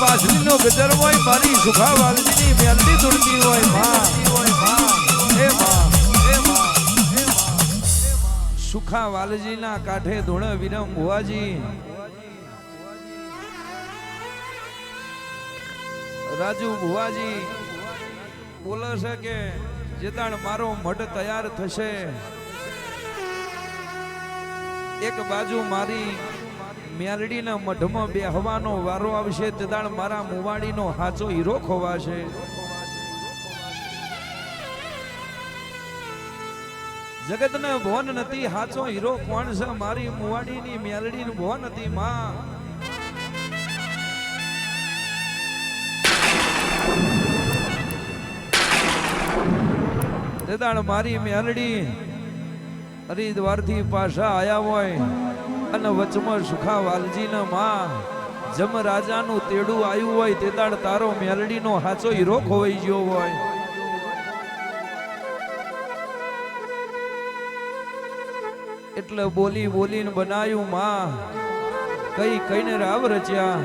પાછલી નો ગજર હોય મારી સુખા વાલજીની મેલડી દુડતી હોય માં હે માં હે માં સુખા વાલજીના કાંઠે ધૂણ વિરમ ભુવાજી રાજુ ભુવાજી બોલે છે કે જેતાણ મારો મઢ તૈયાર થશે એક બાજુ મારી મેરડીના મઢમાં બેહવાનો વારો આવશે તેદાણ મારા મુવાડીનો હાચો હીરો ખોવાશે જગતને ભોન નથી હાચો હીરો કોણ છે મારી મુવાડીની મેરડીનું ભોન હતી માં તેદાણ મારી મેરડી હરિદ્વારથી પાછા આયા હોય અને વચમાં સુખા વાલજીના માં જમ રાજાનું તેડું આવ્યું હોય તેદાડ તારો મેલડીનો હાચો હીરો ખોવાઈ ગયો હોય એટલે બોલી બોલીને બનાવ્યું માં કઈ કઈને રાવ રચ્યા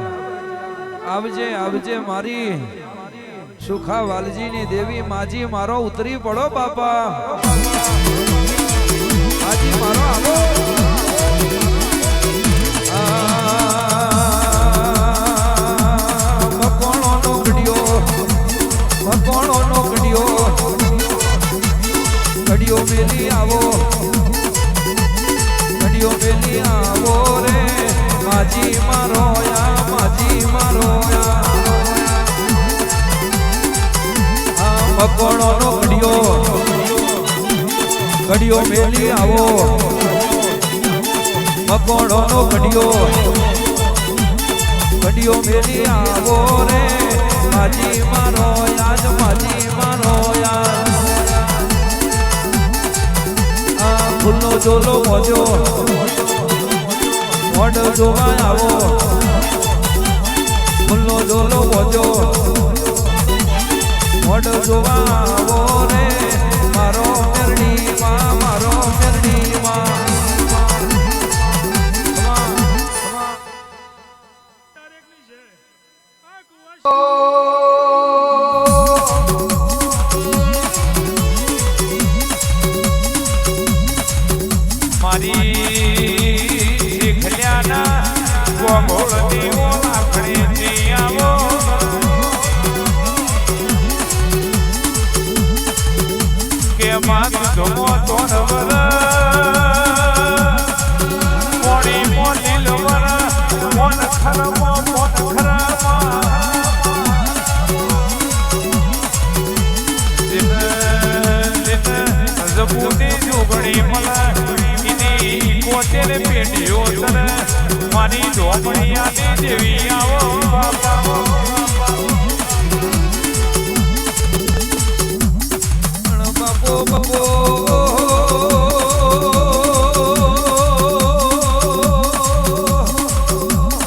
આવજે આવજે મારી સુખા વાલજીની દેવી માજી મારો ઉતરી પડો બાપા માજી મારો આવો ઘડિયો મેલી આવો ઘડિયો મેલી આવો રે માજી મારો મકોણો નો ઘડિયો મેલી આવો મકોણો નો ઘડિયો મેલી આવો રે માજી મારો યાદ ફૂલનો જોલો મોજો મોઢ જોવા આવો ફૂલનો જોલો મોજો મોઢ જોવા આવો રે મારો મેરડી માં મારી ઝોપડિયાની દેવી આવો બાપા બાપો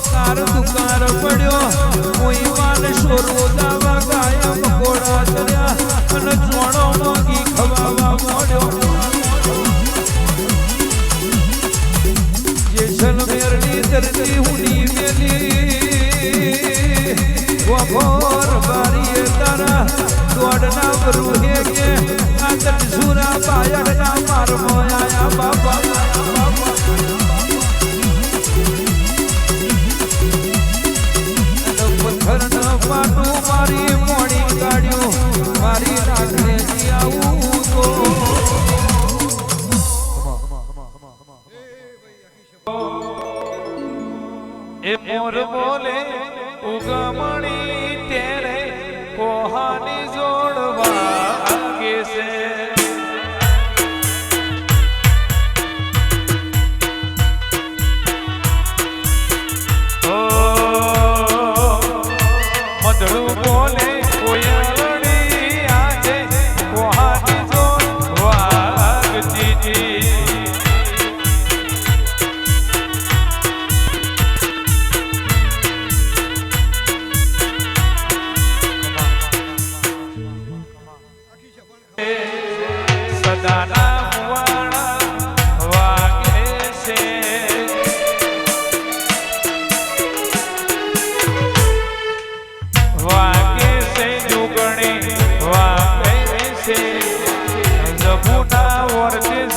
કાર દુકાર પડ્યો કોઈ વાન શોરો દાવા ગાય મકોડા ચડ્યા અને ચોણો મોગી ખવાવા મોડ્યો મેરડી ધરતી હુની મેલી વખોર બારીએ તારા દોડના બરુહે કે આ તરસુરા પાયડના માર મોયા બાપા પથ્થરના પાટું મારી મોડી કાઢ્યું મારી રાખડેથી આવું તો એ મોર બોલે ઉગમણી તેરે કોહાની જોડવા આગે છે ઓ મધુર બોલે કોયલડી આજે કોહાની જોડવા આગતી Hey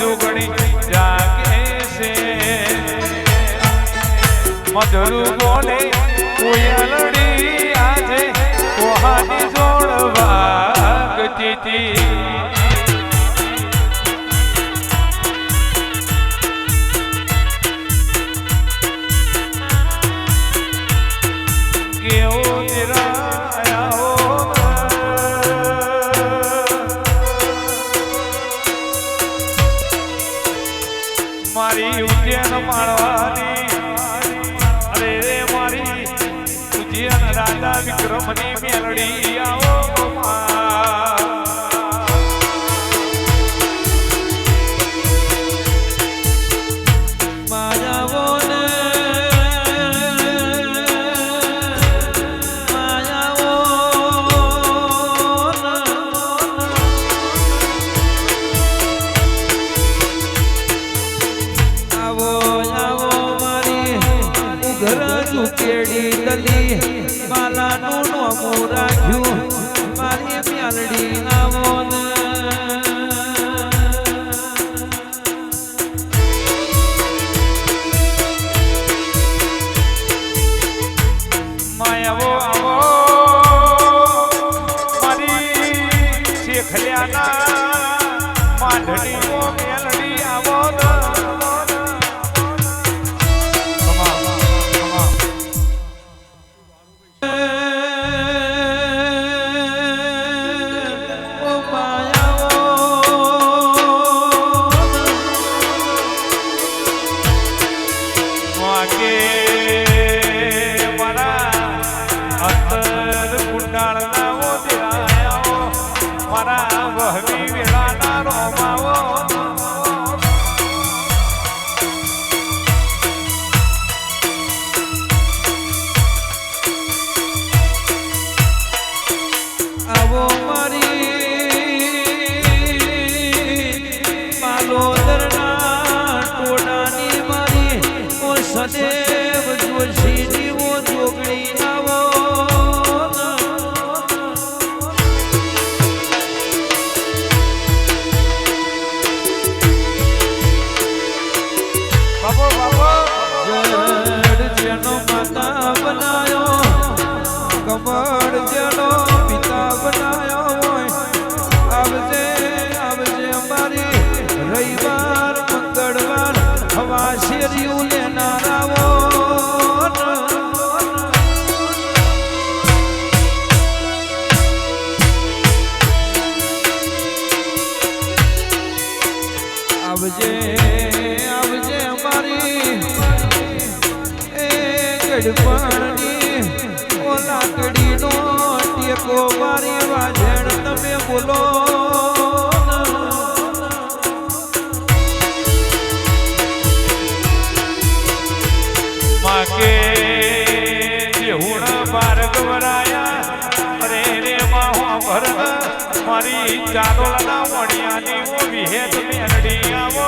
જોગણી જાગે છે મધુર બોલે કોયલડી આજે કોહાની જોડવા ગતી મારી ઉજ્જૈન માણવાની અરે રે મારી ઉજ્જૈન રાજા વિક્રમની મેલડી આવો કેડી દલી માલાનું નોમું રાખ્યું મારી મ્યાલડી આવો ને માયાવો આવો મારી શેખલિયાના માંડણીઓ મેલડી આવો સદેવ જોશી વો જોગણી આવો બાબો બાબો જડ જેનો માતા બનાયો કમળ જેનો પિતા બનાયો હોય આવજે આવજે અમારી રવિવાર મંગળવાર હવા શેરિયું લેનાર આવો આવજે આવજે અમારી એ ગડપણની ઓ લાકડીનો ટેકો મારી વાજણ તમે બોલો કે જેહુણ બારગ વરાયા અરે રે માહો ભરગ મારી ચાદોલના વણિયાની વિહેત મેલડી આવો